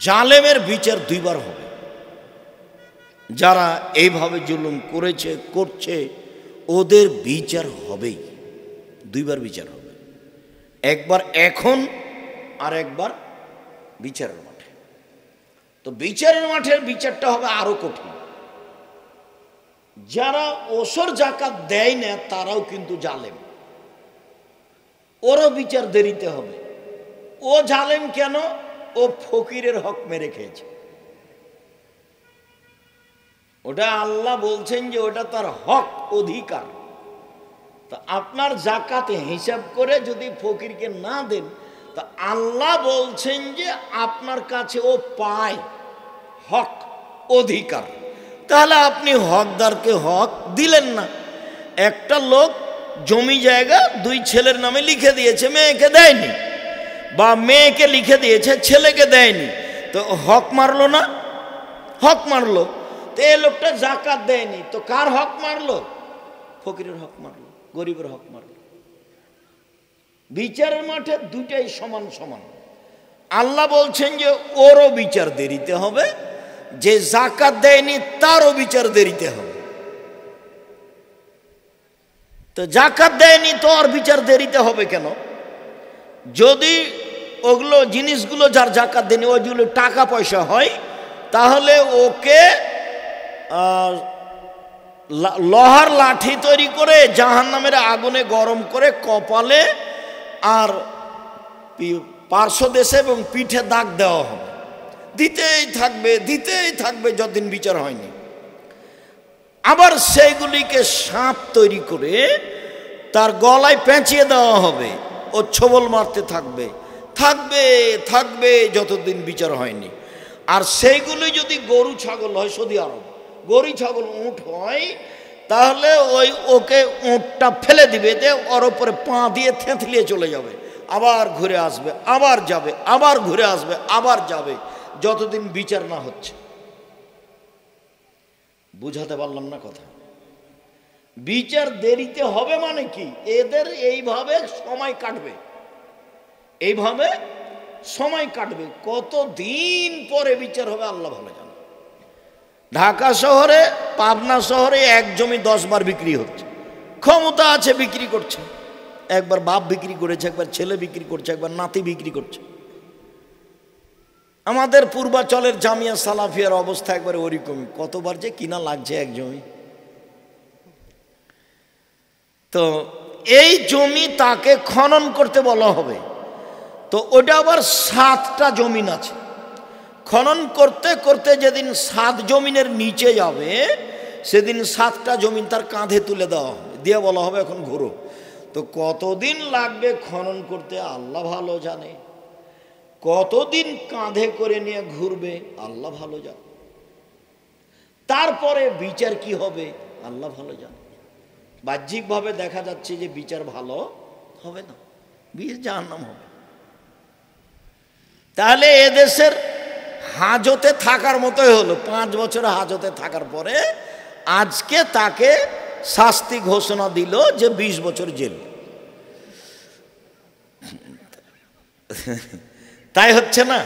জালেমের বিচার দুইবার হবে। যারা এইভাবে জুলুম করেছে করছে ওদের বিচার হবেই, দুইবার বিচার হবে, একবার এখন আর একবার বিচারের মাঠে। তো বিচারের মাঠের বিচারটা হবে আরো কঠিন। যারা ওসর জাকাত দেয় না তারাও কিন্তু জালেম, ওরও বিচার দেরিতে হবে। ও জালেম কেন? ও ফকিরের হক মেরে খেয়েছে। ওটা আল্লাহ বলছেন যে ওটা তার হক, অধিকার। তা আপনার জাকাতে হিসাব করে যদি ফকিরকে না দেন, তা আল্লাহ বলছেন যে আপনার কাছে ও পায় হক, অধিকার। তাহলে আপনি হকদারকে হক দিলেন না। একটা লোক জমি জায়গা দুই ছেলের নামে লিখে দিয়েছে, মেয়েকে দেয়নি, বা মেয়েকে লিখে দিয়েছে ছেলেকে দেয়নি, তো হক মারলো না? হক মারলো। তো এই লোকটা জাকাত দেয়নি, তো কার হক মারলো? ফকিরের হক মারলো, গরিবের হক মারলো। বিচারের মাঠে দুটাই সমান সমান। আল্লাহ বলছেন যে ওরও বিচার দেরিতে হবে, যে জাকাত দেয়নি তারও বিচার দেরিতে হবে। তো জাকাত দেয়নি তো আর বিচার দেরিতে হবে কেন? যদি ওগুলো জিনিসগুলো যার জাকাত দেয়নি ওইগুলো টাকা পয়সা হয়, তাহলে ওকে লোহার লাঠি তৈরি করে জাহান্নামের আগুনে গরম করে কপালে আর পার্শ্বদেশে এবং পিঠে দাগ দেওয়া হবে, দিতেই থাকবে যতদিন বিচার হয়নি। আবার সেইগুলিকে সাপ তৈরি করে তার গলায় পেঁচিয়ে দেওয়া হবে, ও ছোবল মারতে থাকবে যতদিন বিচার হয়নি। আর সেইগুলি যদি গরু ছাগল হয়, সৌদি আরব গরু ছাগল উঁট হয়, তাহলে ওকে উঁটটা ফেলে দিবে, ওর ওপরে পা দিয়ে থেঁতলিয়ে চলে যাবে, আবার ঘুরে আসবে, আবার যাবে, আবার ঘুরে আসবে, আবার যাবে, যতদিন বিচার না হচ্ছে। বুঝাতে পারলাম না কথা? বিচার দেরিতে হবে মানে কি? এদের এইভাবে সময় কাটবে, কতদিন পরে বিচার হবে আল্লাহ ভালো জানে। ঢাকা শহরে, পাবনা শহরে এক জমি 10 বার বিক্রি হচ্ছে, ক্ষমতা আছে বিক্রি করছে। একবার বাপ বিক্রি করেছে, একবার ছেলে বিক্রি করছে, একবার নাতি বিক্রি করছে। আমাদের পূর্বাচলের জামিয়া সালাফিয়ার অবস্থা একবারে ওরকমই, কতবার যে কিনা লাগছে এক জমি। তো এই জমি তাকে খনন করতে বলা হবে, তো ওটা আবার 7টা জমিন আছে। খনন করতে করতে যেদিন 7 জমিনের নিচে যাবে, সেদিন 7টা জমিন তার কাঁধে তুলে দেওয়া হবে, দিয়ে বলা হবে এখন ঘুরো। তো কতদিন লাগবে খনন করতে আল্লাহ ভালো জানে, কতদিন কাঁধে করে নিয়ে ঘুরবে আল্লাহ ভালো জানে, তারপরে বিচার কি হবে আল্লাহ ভালো জানে। বাহ্যিকভাবে দেখা যাচ্ছে যে বিচার ভালো হবে না, বিচার জাহান্নাম হবে। তাহলে এদেশের হাজতে থাকার মতোই হলো। 5 বছর হাজতে থাকার পরে আজকে তাকে শাস্তি ঘোষণা দিল যে 20 বছর জেল। তাই হচ্ছে না?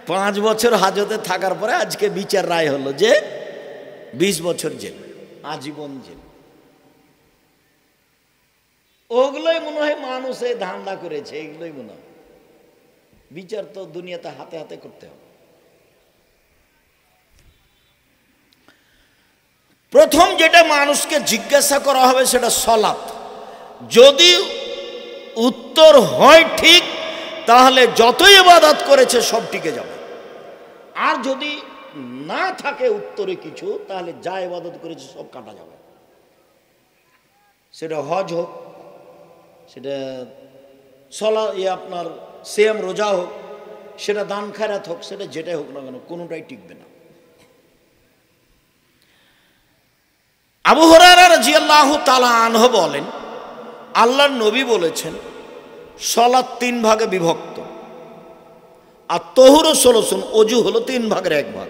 5 বছর হাজতে থাকার পরে আজকে বিচার রায় হলো যে 20 বছর জেল, আজীবন জেল। ওগুলোই মনে হয় মানুষ এই ধান্দা করেছে, এগুলোই মনে হয়। বিচার তো দুনিয়াতে হাতে হাতে করতে হবে। প্রথম যেটা মানুষকে জিজ্ঞাসা করা হবে সেটা সলাত। যদি উত্তর হয় ঠিক, তাহলে যতই ইবাদত করেছে সব টিকে যাবে। আর যদি না থাকে উত্তরে কিছু, তাহলে যা ইবাদত করেছে সব কাটা যাবে। সেটা হজ হোক, সেটা আপনার সিয়াম রোজা হোক, সেটা দান খায়রাত হোক, সেটা যেটাই হোক না কেন, কোনোটাই টিকবে না। আবু হুরায়রা রাদিয়াল্লাহু তাআলা আনহু বলেন, আল্লাহর নবী বলেছেন সালাত 3 ভাগে বিভক্ত, আর তহুর 16 অজু হলো 3 ভাগের 1 ভাগ,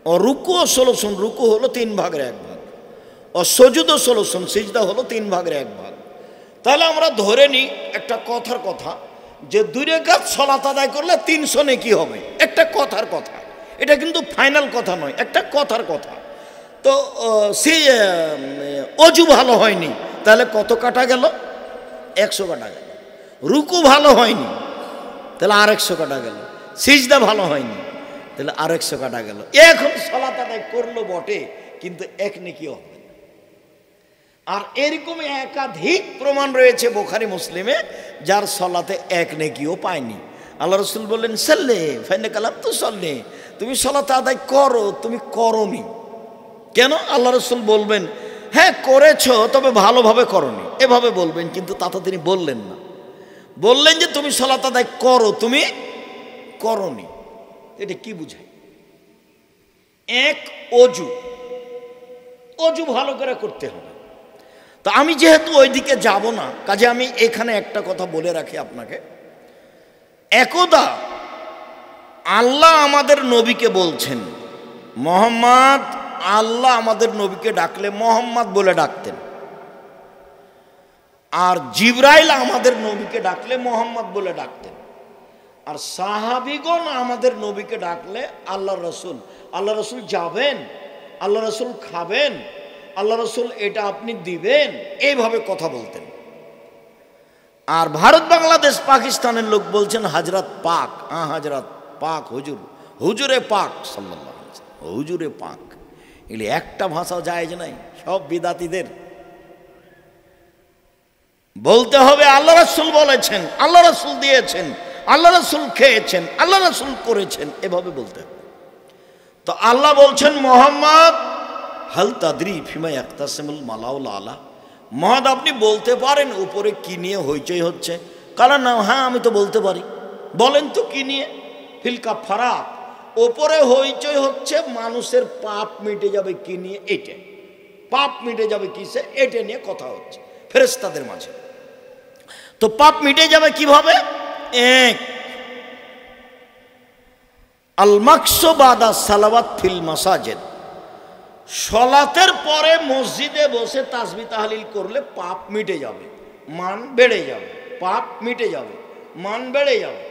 ও রুকু 16 রুকু হলো 3 ভাগের 1 ভাগ, ও সুজুদ 16 সিজদা হলো 3 ভাগের 1 ভাগ। তাহলে আমরা ধরে নিই একটা কথার কথা যে 2 রাকাত সালাত আদায় করলে 300 নেকি হবে, একটা কথার কথা, এটা কিন্তু ফাইনাল কথা নয়, একটা কথার কথা। তো সেই অজু ভালো হয়নি, তাহলে কত কাটা গেল? 100 কাটা গেল। রুকু ভালো হয়নি, তাহলে আর 100 কাটা গেল। সিজদা ভালো হয়নি, তাহলে আর 100 কাটা গেল। এখন সালাত আদায় করলো বটে, কিন্তু এক নেকিও হবে। আর এরকম একাধিক প্রমাণ রয়েছে বুখারী মুসলিমে, যার সালাতে এক নেকিও পায়নি। আল্লাহ রাসূল বললেন, সাল্লে ফাইন্না কালাম তো সাল্লে, তুমি সালাত আদায় করো, তুমি করোনি কেন? আল্লাহ রাসূল বলবেন, হ্যাঁ করেছো, তবে ভালোভাবে করোনি, এভাবে বলবেন, কিন্তু তাতে তিনি বললেন না। বললেন যে তুমি সালাত আদায় করো, তুমি করোনি। এটা কি বুঝায়? এক, অজু, অজু ভালো করে করতে হবে। তো আমি যেহেতু ওইদিকে যাব না, কাজে আমি এখানে একটা কথা বলে রাখি আপনাকে। একদা আল্লাহ আমাদের নবীকে বলছেন, মোহাম্মদ, আল্লাহ আমাদের নবীকে ডাকলে মোহাম্মদ বলে ডাকতেন, আর জিবরাইল আমাদের নবীকে ডাকলে মোহাম্মদ বলে ডাকতেন। আর সাহাবীগণ আমাদের নবীকে ডাকলে আল্লাহ রসুল, আল্লাহ রসুল যাবেন, আল্লাহ রসুল খাবেন, আল্লাহ রসুল এটা আপনি দিবেন, এইভাবে কথা বলতেন। আর ভারত, বাংলাদেশ, পাকিস্তানের লোক বলছেন হাজরাত পাক, হাজরাত পাক, হুজুর, হুজুরে পাক সাল্লাল্লাহু আলাইহি ওয়াসাল্লাম, হুজুরে পাক। এগুলি একটা ভাষাও জায়েজ নাই, সব বিদাতীদের। বলতে হবে আল্লাহ রাসূল বলেছেন, আল্লাহ রাসূল দিয়েছেন, আল্লাহ রাসূল খেয়েছেন, আল্লাহ রাসূল করেছেন, এভাবে বলতে হবে। তো আল্লাহ বলছেন, মোহাম্মদ হাল তাদরি ফিমা ইয়াকতাসিমুল মালাউল আলা, মহাদ আপনি বলতে পারেন উপরে কি নিয়ে হইচই হচ্ছে? কারণ না, হ্যাঁ আমি তো বলতে পারি। বলেন তো কি নিয়ে? ফিল কাফারাত, ওপরে হইচই হচ্ছে মানুষের পাপ মিটে যাবে কি নিয়ে? এটা পাপ মিটে যাবে কিসে? এটা নিয়ে কথা হচ্ছে ফেরেশতাদের মাঝে। তো পাপ মিটে যাবে কিভাবে? এক, আল মাকসু বাদা সালাওয়াত ফিল মাসাজিদ, সলাতের পরে মসজিদে বসে তাসবিহ তাহলিল করলে পাপ মিটে যাবে, মান বেড়ে যাবে, পাপ মিটে যাবে, মান বেড়ে যাবে।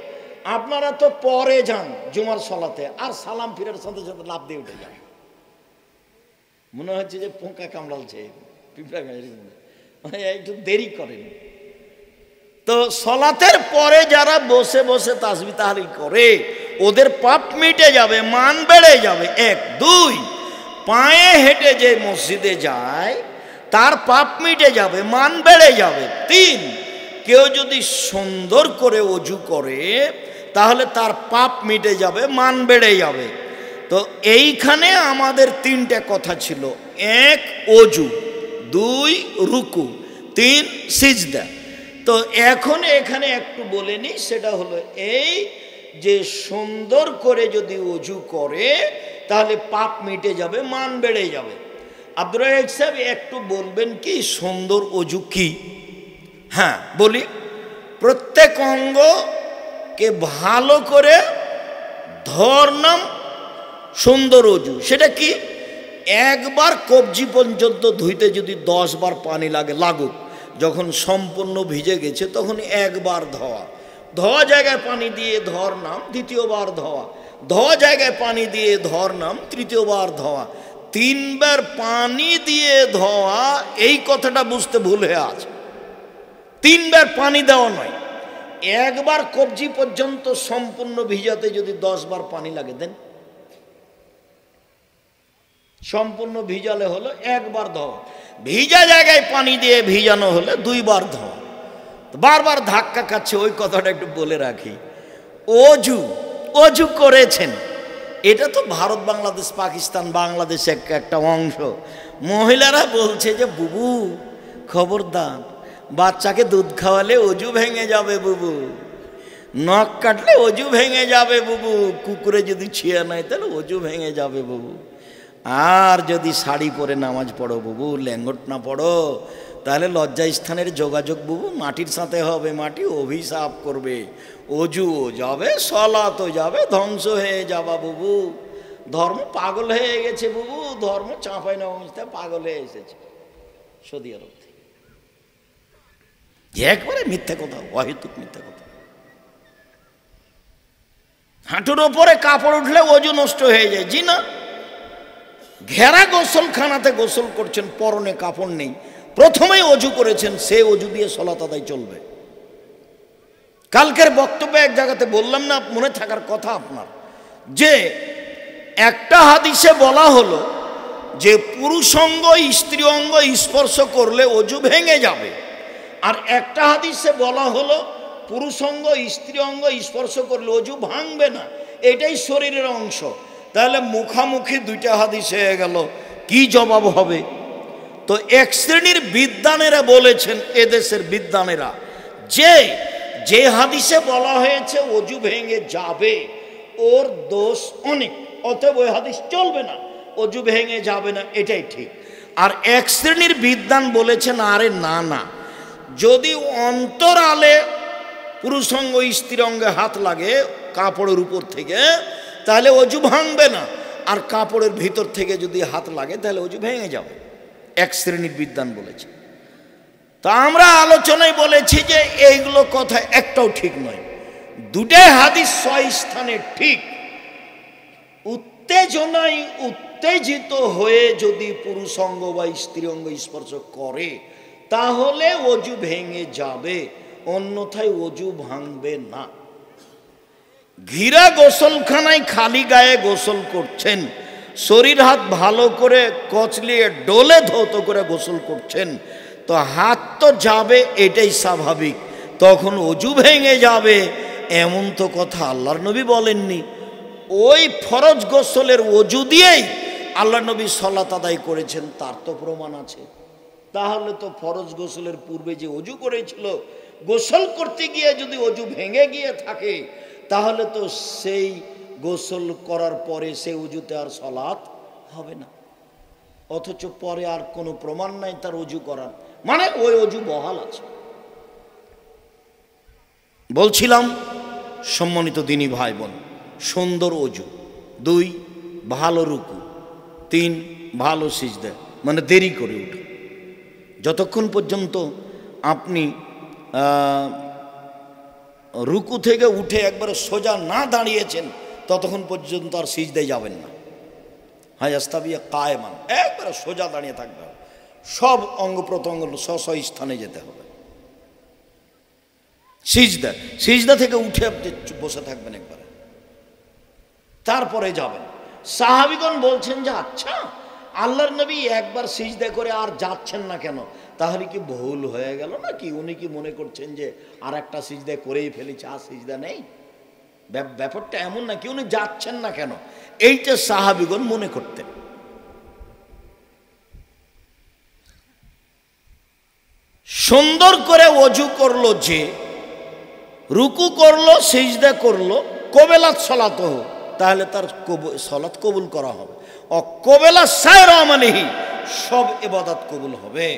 আপনারা তো পরে যান জুমার সলাতে, আর সালাম ফিরার সাথে সাথে লাফ দিয়ে উঠে যান, মনে হচ্ছে যে পোকা কামড়ালছে, পিঁপড়া মানে একটু দেরি করেন। তো সলাতের পরে যারা বসে বসে তাসবিহ তাহলিল করে ওদের পাপ মিটে যাবে, মান বেড়ে যাবে। এক, দুই, পায়ে হেঁটে যে মসজিদে যায় তার পাপ মিটে যাবে, মান বেড়ে যাবে। তিন, কেউ যদি সুন্দর করে অজু করে তাহলে তার পাপ মিটে যাবে, মান বেড়ে যাবে। তো এইখানে আমাদের তিনটে কথা ছিল। এক, অজু, দুই, রুকু, তিন, সিজদা। তো এখন এখানে একটু বলে নিই, সেটা হলো এই যে সুন্দর করে যদি অজু করে তাহলে পাপ মিটে যাবে, মান বেড়ে যাবে। আব্দুর রাজ্জাক সাহেব একটু বলবেন কি সুন্দর অজু কি? হ্যাঁ বলি, প্রত্যেক অঙ্গকে ভালো করে ধরনাম সুন্দর অজু। সেটা কি? একবার কবজি পর্যন্ত ধুইতে যদি 10 বার পানি লাগে লাগুক, যখন সম্পূর্ণ ভিজে গেছে তখন একবার ধোয়া, ধোয়া জায়গায় পানি দিয়ে ধর নাম, দ্বিতীয়বার ধোয়া, ধোয়া জায়গায় পানি দিয়ে ধর নাম, তৃতীয়বার ধোয়া, 3 বার পানি দিয়ে ধোয়া। এই কথাটা বুঝতে ভুল হয়ে আছে। 3 বার পানি দেওয়া নয়, একবার কবজি পর্যন্ত সম্পূর্ণ ভিজাতে যদি 10 বার পানি লাগে দেন, সম্পূর্ণ ভিজালে হলো একবার ধোয়া, ভিজা জায়গায় পানি দিয়ে ভিজানো হলে 2 বার ধোয়া। বারবার ধাক্কা খাচ্ছে, ওই কথাটা একটু বলে রাখি। অজু, অজু করেছেন, এটা তো ভারত, বাংলাদেশ, পাকিস্তান, বাংলাদেশ একটা অংশ। মহিলারা বলছে যে বুবু খবরদার, বাচ্চাকে দুধ খাওয়ালে অজু ভেঙে যাবে বুবু, নখ কাটলে অজু ভেঙে যাবে বুবু, কুকুরে যদি ছিঁড়ে নেয় তাহলে অজু ভেঙে যাবে বুবু, আর যদি শাড়ি পরে নামাজ পড়ো বুবু, ল্যাঙ্গট না পড়ো তাহলে লজ্জা স্থানের যোগাযোগ বুবু মাটির সাথে হবে, মাটি অভিশাপ করবে, অজুও যাবে, সলাতও যাবে, ধ্বংস হয়ে যাবা বুবু। ধর্ম পাগল হয়ে গেছে বুবু, ধর্ম চাঁপাই নবমিতে পাগল হয়ে এসেছে সৌদি আরব থেকে। একবারে মিথ্যা কথা, অহেতুক মিথ্যা কথা। হাঁটুর ওপরে কাপড় উঠলে ওযু নষ্ট হয়ে যায়? জি না। ঘেরা গোসলখানাতে গোসল করছেন, পরনে কাপড় নেই, প্রথমেই অজু করেছেন, সে অজু দিয়ে সালাত আদায় চলবে। কালকের বক্তব্যে এক জায়গাতে বললাম না, মনে থাকার কথা আপনার, যে একটা হাদিসে বলা হলো যে পুরুষাঙ্গ স্ত্রী অঙ্গ স্পর্শ করলে অজু ভেঙে যাবে, আর একটা হাদিসে বলা হলো পুরুষাঙ্গ স্ত্রী অঙ্গ স্পর্শ করলে অজু ভাঙবে না, এটাই শরীরের অংশ। তাহলে মুখামুখি দুইটা হাদিস হয়ে গেল, কি জবাব হবে? তো এক শ্রেণীর বিদ্বানেরা বলেছেন, এদেশের বিদ্বানেরা, যে হাদিসে বলা হয়েছে অজু ভেঙে যাবে ওর দোষ অনেক, অতএব ওই হাদিস চলবে না, অজু ভেঙে যাবে না, এটাই ঠিক। আর এক শ্রেণীর বিদ্বান বলেছেন, আরে না না, যদি অন্তরালে পুরুষাঙ্গ স্ত্রী অঙ্গে হাত লাগে কাপড়ের উপর থেকে, তাহলে অজু ভাঙবে না, আর কাপড়ের ভিতর থেকে যদি হাত লাগে তাহলে অজু ভেঙে যাবে, এক শ্রেণীর বিদ্বান বলেছে। তা আমরা আলোচনায় বলেছি যে এইগুলো কথা একটাও ঠিক নয়, দুটাই হাদিস স্থানে ঠিক। উত্তেজনায় উত্তেজিত হয়ে যদি পুরুষাঙ্গ বা স্ত্রী অঙ্গ স্পর্শ করে তাহলে অজু ভেঙে যাবে, অন্যথায় অজু ভাঙবে না। ঘিরা গোসলখানায় খালি গায়ে গোসল করছেন, শরীর হাত ভালো করে কচলিয়ে ডোলে ধৌত করে গোসল করছেন, তো হাত তো যাবে, এটাই স্বাভাবিক, তখন অজু ভেঙে যাবে এমন তো কথা আল্লাহর নবী বলেননি। ওই ফরজ গোসলের অজু দিয়েই আল্লাহ নবী সালাত আদায় করেছেন, তার তো প্রমাণ আছে। তাহলে তো ফরজ গোসলের পূর্বে যে অজু করেছিল, গোসল করতে গিয়ে যদি অজু ভেঙে গিয়ে থাকে, তাহলে তো সেই গোসল করার পরে সেই অজুতে আর সালাত হবে না। অথচ পরে আর কোনো প্রমাণ নাই তার অজু করার, মানে ওই অজু বহাল আছে। বলছিলাম সম্মানিত দিনী ভাই বোন, সুন্দর অজু, 2 ভালো রুকু, 3 ভালো সিজদা, মানে দেরি করে উঠো। যতক্ষণ পর্যন্ত আপনি রুকু থেকে উঠে একবারে সোজা না দাঁড়িয়েছেন ততক্ষণ পর্যন্ত আর সিজদায় যাবেন না। হায়াস্তাবিয়া কায়মান, একবারে সোজা দাঁড়িয়ে থাকবে হবে, সব অঙ্গ প্রত্যঙ্গ স্ব স্থানে যেতে হবে। সিজদা থেকে উঠে আপনি বসে থাকবেন একবারে, তারপরে যাবেন। সাহাবীগণ বলছেন যে আচ্ছা, আল্লাহর নবী একবার সিজদা করে আর যাচ্ছেন না কেন? তাহলে কি ভুল হয়ে গেল নাকি? উনি কি মনে করছেন যে আর একটা সিজদা করেই ফেলেছে, আর সিজদা নেই? ব্যাপারটা এমন নাকি? উনি যাচ্ছেন না কেন, এইটা সাহাবীগণ মনে করতেন। সুন্দর করে অজু করলো, যে রুকু করলো, সিজদা করলো, কবেলাত সালাত, তাহলে তার সালাত কবুল করা হবে। অকবেলা সায়র আমালিহি, সব ইবাদত কবুল হবে।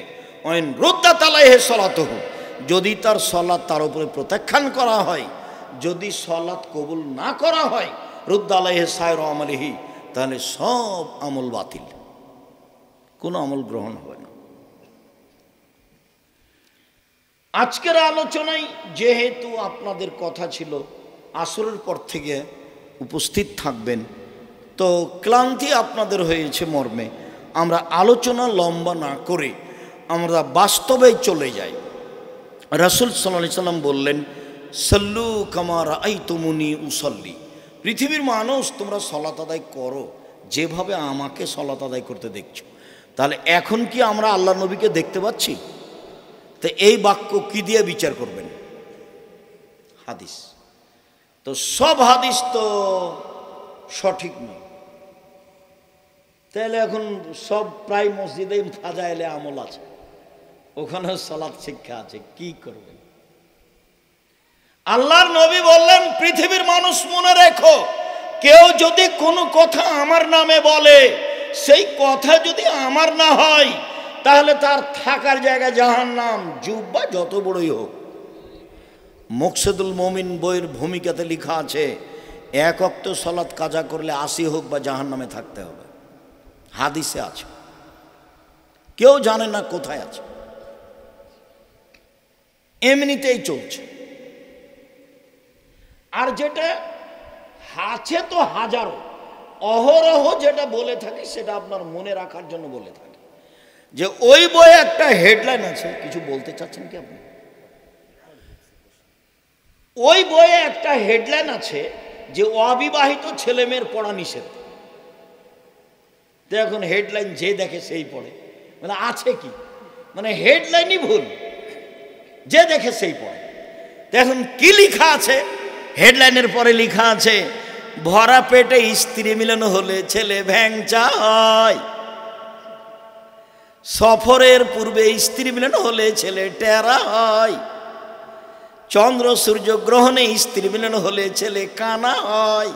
ওয়াইন রুদ্দাত আলাইহি সালাতুহু, যদি তার সালাত তার উপরে প্রত্যাখ্যান করা হয়, যদি সালাত কবুল না করা হয়, রুদ্দ আলাইহি সায়র আমালিহি, তাহলে সব আমল বাতিল, কোনো আমল গ্রহণ হবে না। আজকের আলোচনায় যেহেতু আপনাদের কথা ছিল আসরের পর থেকে উপস্থিত থাকবেন, তো ক্লান্তি আপনাদের হয়েছে মর্মে আমরা আলোচনা লম্বা না করে আমরা বাস্তবে চলে যাই। রাসূল সাল্লাল্লাহু আলাইহি সাল্লাম বললেন, সাল্লু কামা রাআইতুমুনি উসাল্লি, পৃথিবীর মানুষ তোমরা সালাত আদায় করো যেভাবে আমাকে সালাত আদায় করতে দেখছো। তাহলে এখন কি আমরা আল্লাহ নবীকে দেখতে পাচ্ছি? তো এই বাক্য কি দিয়ে বিচার করবেন? হাদিস। তো সব হাদিস তো সঠিক নয়, তাহলে এখন সব প্রায় মসজিদে ফাজাইলে আমল আছে, ওখানে সালাত শিক্ষা আছে, কি করবেন? আল্লাহর নবী বললেন, পৃথিবীর মানুষ মনে রেখো, কেউ যদি কোনো কথা আমার নামে বলে, সেই কথা যদি আমার না হয়, তাহলে তার থাকার জায়গা জাহান্নাম, জুব্বা যত বড়ই হোক। মুকসিদুল মুমিন বইয়ের ভূমিকাতে লেখা আছে, 1 ওয়াক্ত সালাত কাজা করলে 80 হোক বা জাহান্নামে থাকতে হবে। হাদিসে আছে, কেউ জানে না কোথায় আছে, এমনিতেই চলছে। আর যেটা আছে তো হাজারো, অহরহ যেটা বলে থাকি সেটা আপনার মনে রাখার জন্য বলে থাকি। যে ওই বইয়ে একটা হেডলাইন আছে, কিছু বলতে চাচ্ছেন কি আপনি? ওই বইয়ে একটা হেডলাইন আছে যে অবিবাহিত ছেলে মেয়ের পড়া নিষেধ। তো এখন হেডলাইন যে দেখে সেই পড়ে, মানে আছে কি, মানে হেডলাইনই ভুল, যে দেখে সেই পড়ে। তো এখন কি লেখা আছে হেডলাইনের পরে? লেখা আছে ভরা পেটে স্ত্রী মিলন হলে ছেলে ভ্যাংচা হয়, সফরের পূর্বে স্ত্রী মিলন হলে ছেলে টেরা হয়, চন্দ্র সূর্য গ্রহণে স্ত্রী মিলন হলে ছেলে কানা হয়।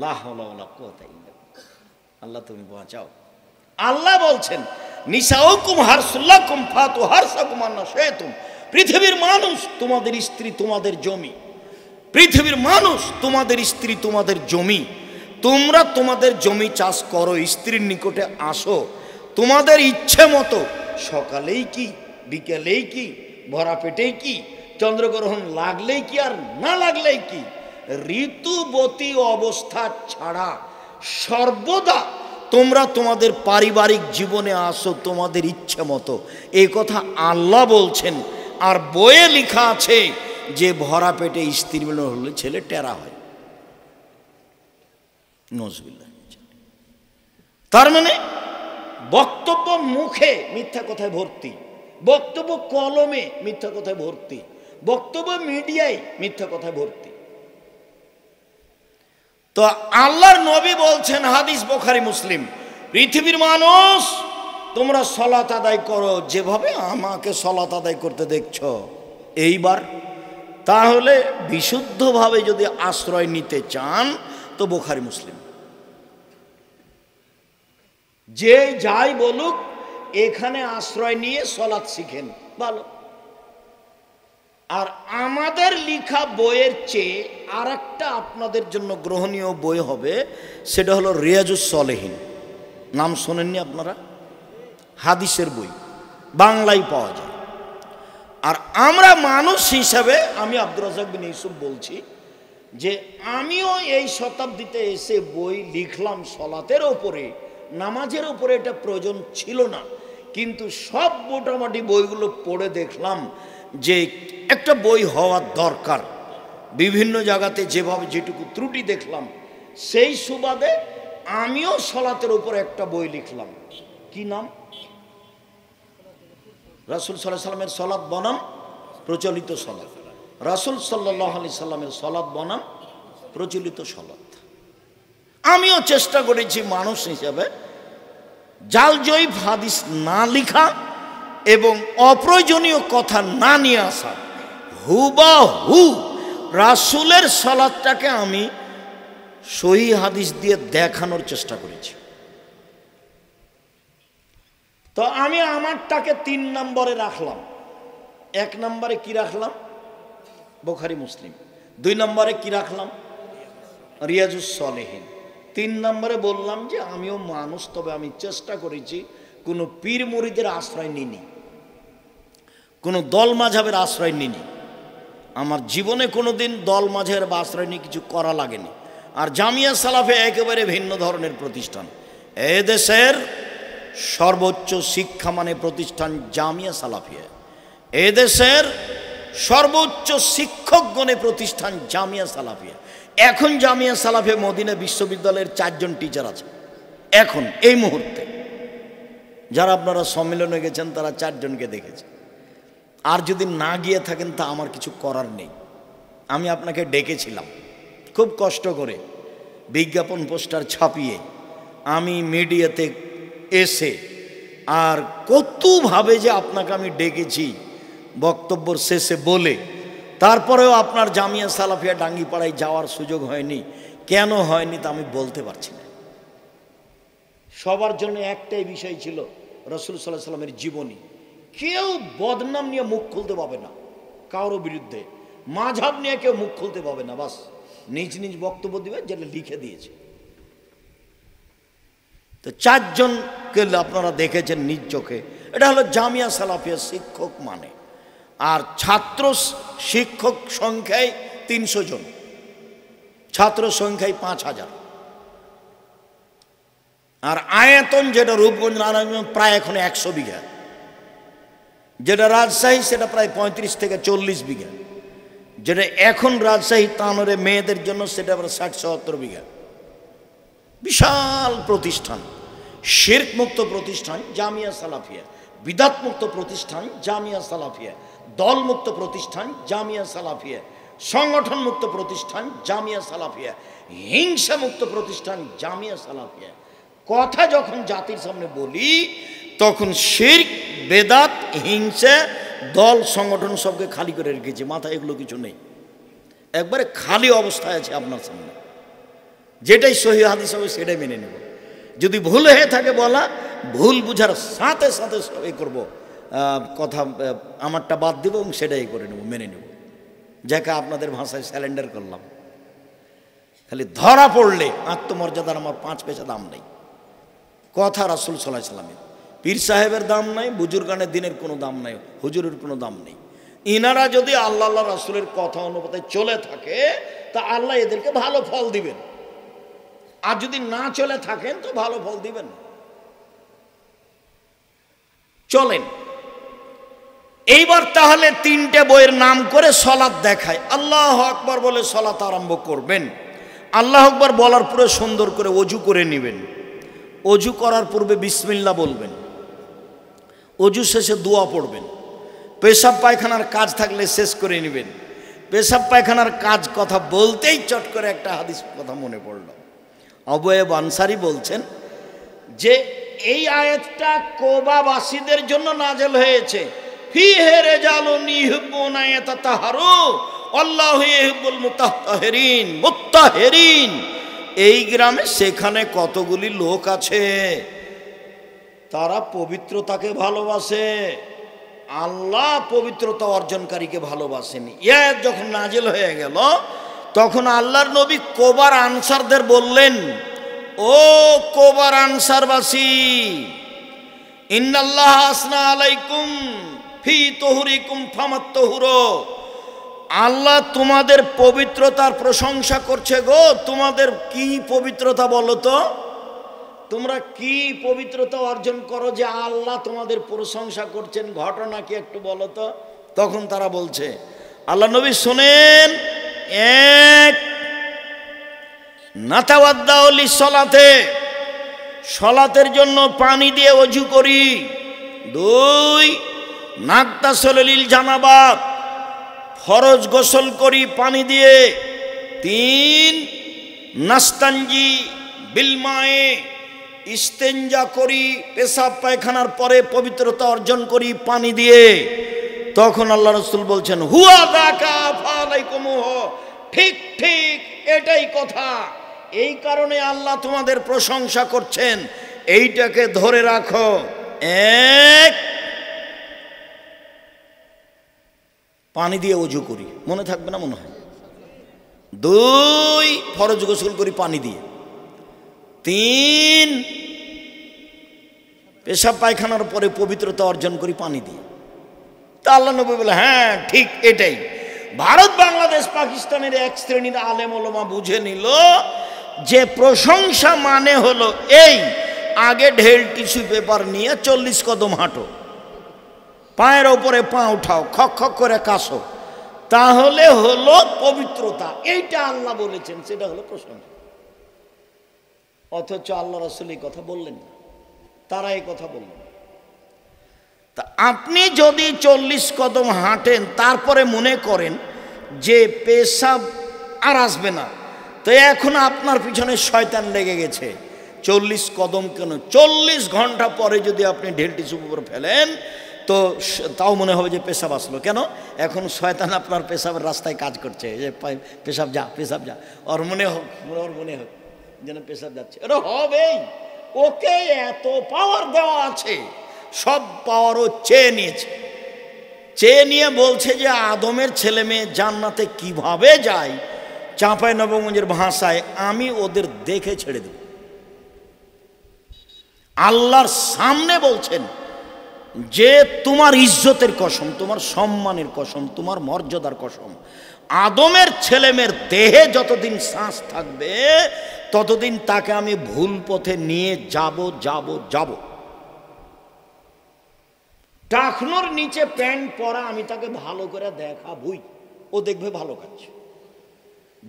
লা হাওলা ওয়ালা কুওয়াতা ইল্লা বিল্লাহ। আল্লাহ তুমি বাঁচাও। আল্লাহ বলছেন নিসাউকুম হারসুল্লাকুম ফাতু হারসাকুম আন্না শাইতুম। পৃথিবীর মানুষ তোমাদের স্ত্রী তোমাদের জমি, পৃথিবীর মানুষ তোমাদের স্ত্রী তোমাদের জমি। তোমরা তোমাদের জমি চাষ করো, স্ত্রীর নিকটে আসো তোমাদের ইচ্ছে মতো, সকালেই কি বিকেলেই কি ভরা পেটেই কি চন্দ্রগ্রহণ লাগলেই কি আর না লাগলেই কি, ঋতুবতী অবস্থা ছাড়া সর্বদা তোমরা তোমাদের পারিবারিক জীবনে আসো তোমাদের ইচ্ছে মতো। এই কথা আল্লাহ বলছেন। আর বইয়ে লেখা আছে যে ভরা পেটে স্ত্রী মিলন হলে ছেলে টেরা হয়। নজবিল্লাহ। তার মানে বক্তব্য মুখে মিথ্যা কথায় ভর্তি, বক্তব্য কলমে মিথ্যা কথায় ভর্তি, বক্তব্য মিডিয়ায় মিথ্যা কথায় ভর্তি। তো আল্লাহর নবী বলছেন, হাদিস বুখারী মুসলিম, পৃথিবীর মানুষ তোমরা সালাত আদায় করো যেভাবে আমাকে সালাত আদায় করতে দেখছো। এইবার তাহলে বিশুদ্ধভাবে যদি আশ্রয় নিতে চান তো বুখারী মুসলিম। যে যাই বলুক এখানে আশ্রয় নিয়ে সালাত শিখেন, ভালো। আর আমাদের লেখা বইয়ের চেয়ে আর একটা আপনাদের জন্য গ্রহণীয় বই হবে, সেটা হলো রিয়াজুস সলেহিন। নাম শোনেননি আপনারা? হাদিসের বই, বাংলায় পাওয়া যায়। আর আমরা মানুষ হিসাবে, আমি আব্দুর রাজ্জাক বিন ইউসুফ বলছি যে আমিও এই শতাব্দীতে এসে বই লিখলাম সলাতের ওপরে, নামাজের ওপরে। এটা প্রয়োজন ছিল না, কিন্তু সব মোটামুটি বইগুলো পড়ে দেখলাম যে একটা বই হওয়ার দরকার। বিভিন্ন জায়গাতে যেভাবে যেটুকু ত্রুটি দেখলাম, সেই সুবাদে আমিও সলাতের উপর একটা বই লিখলাম। কি নাম? রাসূল সাল্লাল্লাহু আলাইহি সাল্লামের সলাত বনাম প্রচলিত সলাত। রাসূল সাল্লাল্লাহু আলাইহি সাল্লামের সলাত বনাম প্রচলিত সলাত। আমিও চেষ্টা করেছি মানুষ হিসাবে জালজয়ীফ হাদিস না লিখা এবং অপ্রয়োজনীয় কথা না নিয়ে আসা। হুবাহু রাসূলের সালাতটাকে আমি সহিহ হাদিস দিয়ে দেখানোর চেষ্টা করেছি। তো আমি আমারটাকে 3 নম্বরে রাখলাম। 1 নম্বরে কি রাখলাম? বুখারী মুসলিম। 2 নম্বরে কি রাখলাম? রিয়াজুস সলেহিন। 3 নম্বরে বললাম যে আমিও মানুষ, তবে আমি চেষ্টা করেছি কোনো পীর মুরিদের আশ্রয় নিইনি, কোনো দল মাঝহাবের আশ্রয় নিইনি। আমার জীবনে কোনো দিন দল মাঝহাবের আশ্রয় নিয়ে কিছু করা লাগেনি। আর জামিয়া সালাফে একেবারে ভিন্ন ধরনের প্রতিষ্ঠান। এদেশের সর্বোচ্চ শিক্ষা মানে প্রতিষ্ঠান জামিয়া সালাফিয়া। এদেশের সর্বোচ্চ শিক্ষকগণে প্রতিষ্ঠান জামিয়া সালাফিয়া। এখন জামিয়া সালাফিয়া মদিনা বিশ্ববিদ্যালয়ের 4 জন টিচার আছে এখন এই মুহূর্তে। যারা আপনারা সম্মেলনে গেছেন তারা 4 জনকে দেখেছে। আর যদি না গিয়ে থাকেন তা আমার কিছু করার নেই। আমি আপনাকে ডেকেছিলাম খুব কষ্ট করে, বিজ্ঞাপন পোস্টার ছাপিয়ে আমি মিডিয়াতে এসে, আর কতভাবে যে আপনাকে আমি ডেকেছি বক্তব্যের শেষে বলে, তারপরেও আপনার জামিয়া সালাফিয়া ডাঙ্গিপাড়ায় যাওয়ার সুযোগ হয়নি। কেন হয়নি তা আমি বলতে পারছি না। সবার জন্য একটাই বিষয় ছিল রাসূল সাল্লাল্লাহু আলাইহি সাল্লামের জীবনী। কেউ বদনাম নিয়ে মুখ খুলতে পাবে না, কারোর বিরুদ্ধে মাযহাব নিয়ে কেউ মুখ খুলতে পাবে না। বাস নিজ নিজ বক্তব্য দিবে যেটা লিখে দিয়েছে। তো 4 জনকে আপনারা দেখেছেন নিজ চোখে। এটা হলো জামিয়া সালাফিয়া শিক্ষক মানে। আর ছাত্র শিক্ষক সংখ্যায় 300 জন। ছাত্র সংখ্যায় 5000, আর আয়তন যেটা রূপগঞ্জ নারায়ণগঞ্জ প্রায় এখন 100 বিঘা, যেটা রাজশাহী সেটা প্রায় 35 থেকে 40 বিঘা, যেটা এখন রাজশাহী তানোরে মেয়েদের জন্য সেটা প্রায় 60-70 বিঘা। বিশাল প্রতিষ্ঠান, শিরক মুক্ত প্রতিষ্ঠান জামিয়া সালাফিয়া, বিদাত মুক্ত প্রতিষ্ঠান জামিয়া সালাফিয়া, দল মুক্ত প্রতিষ্ঠান জামিয়া সালাফিয়া, সংগঠন মুক্ত প্রতিষ্ঠান জামিয়া সালাফিয়া, হিংসা মুক্ত প্রতিষ্ঠান জামিয়া সালাফিয়া। কথা যখন জাতির সামনে বলি তখন শিরক, বেদাত, হিংসা, দল, সংগঠন সবকে খালি করে রেখেছে, মাথায় এগুলো কিছু নেই, একবারে খালি অবস্থায় আছে আপনার সামনে। যেটাই সহি হাদিস হবে সেটাই মেনে নেব। যদি ভুল হয়ে থাকে বলা, ভুল বুঝার সাথে সাথে এ করবো, কথা আমারটা বাদ দেবো এবং সেটাই করে নেব, মেনে নেব। যাকে আপনাদের ভাষায় স্যালেন্ডার করলাম। খালি ধরা পড়লে আত্মমর্যাদার আমার 5 পয়সা দাম নেই। কথা রাসূল সাল্লাল্লাহু আলাইহি সাল্লামের, পীর সাহেবের দাম নাই, বুজুর্গানের দিনের কোনো দাম নাই, হুজুরের কোনো দাম নেই। ইনারা যদি আল্লাহ আল্লাহ রাসূলের কথা অনুপাতে চলে থাকে তা আল্লাহ এদেরকে ভালো ফল দিবেন, আর যদি না চলে থাকেন তো ভালো ফল দিবেন। চলেন এইবার তাহলে 3টে বইয়ের নাম করে সলাত দেখায়। আল্লাহু আকবার বলে সলাত আরম্ভ করবেন। আল্লাহু আকবার বলার পরে সুন্দর করে ওযু করে নেবেন। ওযু করার পূর্বে বিসমিল্লাহ বলবেন। ওযু শেষে দোয়া পড়বেন। পেশাব পায়খানার কাজ থাকলে শেষ করে নেবেন। পেশাব পায়খানার কাজ কথা বলতেই চট করে একটা হাদিস কথা মনে পড়ল। আবু আইয়ুব আনসারী বলছেন যে এই আয়াতটা কোবাবাসীদের জন্য নাজেল হয়েছে। ফিহে রিজালুন ইউহিব্বুনা ইয়াতাতাহারু আল্লাহু ইউহিব্বুল মুতাহহিরিন। মুতাহহিরিন এই গ্রামে সেখানে কতগুলি লোক আছে তারা পবিত্রতাকে ভালোবাসে, আল্লাহ পবিত্রতা অর্জনকারীকে ভালোবাসেন। আয়াত যখন নাজেল হয়ে গেল তখন আল্লাহর নবী কোবার আনসারদের বললেন, ও কোবার আনসারবাসী, ইন্নাল্লাহ আসনা আলাইকুম ফি তুহুরিকুম ফামাত্তুহুরু, আল্লাহ তোমাদের পবিত্রতার প্রশংসা করছে গো। তোমাদের কি পবিত্রতা বলো তো? তোমরা কি পবিত্রতা অর্জন করো যে আল্লাহ তোমাদের প্রশংসা করছেন? ঘটনা কি একটু বলো তো। তখন তারা বলছে, আল্লাহ নবী শোনেন, 1 নাতাওয়াদ্দাউ লিসসালাতে, সালাতের জন্য পানি দিয়ে ওযু করি। 2 নাগতাসিলু লিল জানাবাত, ফরজ গোসল করি পানি দিয়ে। 3 নাস্তানজি বিল মায়ে, ইস্তেঞ্জা করি, পেশাব পায়খানার পরে পবিত্রতা অর্জন করি পানি দিয়ে। তখন আল্লাহ রাসূল বলছেন, হুয়া যাকা ফালাইকুমুহু, ঠিক ঠিক এটাই কথা, এই কারণে আল্লাহ তোমাদের প্রশংসা করছেন, এইটাকে ধরে রাখো। 1 পানি দিয়ে ওযু করি, মনে থাকবে না মনে হয়। 2 ফরজ গোসল করি পানি দিয়ে। 3 পেশাব পায়খানার পরে পবিত্রতা অর্জন করি পানি দিয়ে। তা আল্লাহ নবী বলে, হ্যাঁ ঠিক এটাই। ভারত, বাংলাদেশ, পাকিস্তানের এক শ্রেণীর আলেম ওলামা বুঝে নিল যে প্রশংসা মানে হলো এই, আগে ঢেল টিস্যু পেপার নিয়ে 40 কদম হাঁটো, পায়ের ওপরে পা উঠাও, খক খক করে কাশো, তাহলে হলো পবিত্রতা। এইটা আল্লাহ বলেছেন, সেটা হলো প্রশংসা। অথচ আল্লাহ রাসূল এই কথা বললেন না, তারা এই কথা বললেন। তা আপনি যদি 40 কদম হাঁটেন তারপরে মনে করেন যে পেশাব আর আসবে না, তো এখন আপনার পিছনে শয়তান লেগে গেছে। 40 কদম কেন, 40 ঘন্টা পরে যদি আপনি ঢেল টিস্যু পেপার ফেলেন তো তাও মনে হবে যে পেশাব আসলো। কেন? এখন শয়তান আপনার পেশাবের রাস্তায় কাজ করছে, যে পেশাব যা, পেশাব যা, ওর মনে হোক যেন পেশাব যাচ্ছে। এটা হবেই, ওকে এত পাওয়ার দেওয়া আছে, সব পাওয়ারও চেয়ে নিয়েছে। চেয়ে নিয়ে বলছে যে আদমের ছেলে মেয়ে জান্নাতে কিভাবে যায়, চাঁপাইনবাবগঞ্জের ভাষায় আমি ওদের দেখে ছেড়ে দেব। আল্লাহর সামনে বলছেন যে তোমার ইজ্জতের কসম, তোমার সম্মানের কসম, তোমার মর্যাদার কসম, আদমের ছেলেমেয়ের দেহে যতদিন শ্বাস থাকবে ততদিন তাকে আমি ভুল পথে নিয়ে যাব। টাকনোর নিচে প্যান্ট পরা আমি তাকে ভালো করে দেখাবই, ও দেখবে ভালো কাজ।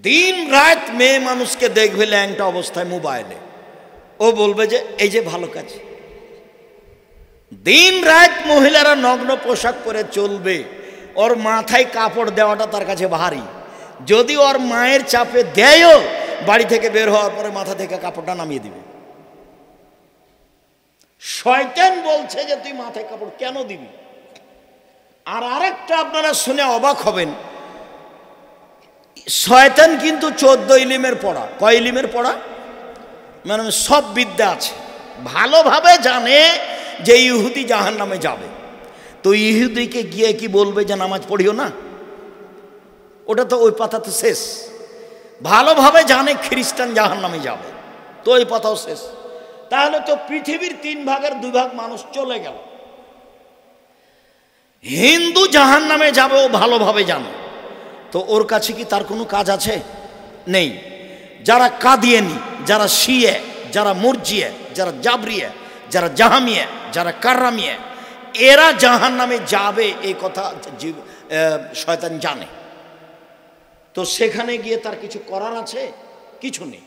দিন রাত মেয়ে মানুষকে দেখবে ল্যাংটা অবস্থায় মোবাইলে, ও বলবে যে এই যে ভালো কাজ। দিন রাত মহিলারা নগ্ন পোশাক পরে চলবে, ওর মাথায় কাপড় দেওয়াটা তার কাছে ভারী। যদি ওর মায়ের চাপে দেয়ও, বাড়ি থেকে বের হওয়ার পরে মাথা থেকে কাপড়টা নামিয়ে দিবে। শয়তান বলছে যে তুই মাথায় কাপড় কেন দিবি। আর আরেকটা আপনারা শুনে অবাক হবেন, শয়তান কিন্তু 14 ইলিমের পড়া। কয় ইলিমের পড়া? মানে সব বিদ্যা আছে, ভালোভাবে জানে যে ইহুদি জাহান্নামে যাবে। তো ইহুদিকে গিয়ে কি বলবে যে নামাজ পড়িও না? ওটা তো ওই পাতা তো শেষ। ভালোভাবে জানে খ্রিস্টান জাহান্নামে যাবে, তো ওই পাতাও শেষ। তাহলে তো পৃথিবীর 3 ভাগের 2 ভাগ মানুষ চলে গেল। হিন্দু জাহান্নামে যাবে ও ভালোভাবে জানে, তো ওর কাছে কি তার কোনো কাজ আছে? নেই। যারা কাদিয়ানি, যারা শিয়ে, যারা মুরজিয়ে, যারা জাবরিয়ে, যারা জাহামিয়ে, যারা কাররামিয়ে, এরা জাহান্নামে যাবে এই কথা শয়তান জানে। তো সেখানে গিয়ে তার কিছু করার আছে? কিছু নেই।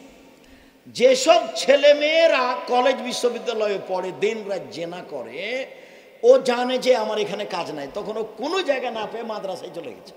যেসব ছেলে মেয়েরা কলেজ বিশ্ববিদ্যালয়ে পড়ে দিন রাত জেনা করে, ও জানে যে আমার এখানে কাজ নাই, তখন ও কোনো জায়গা না পেয়ে মাদ্রাসায় চলে গেছে।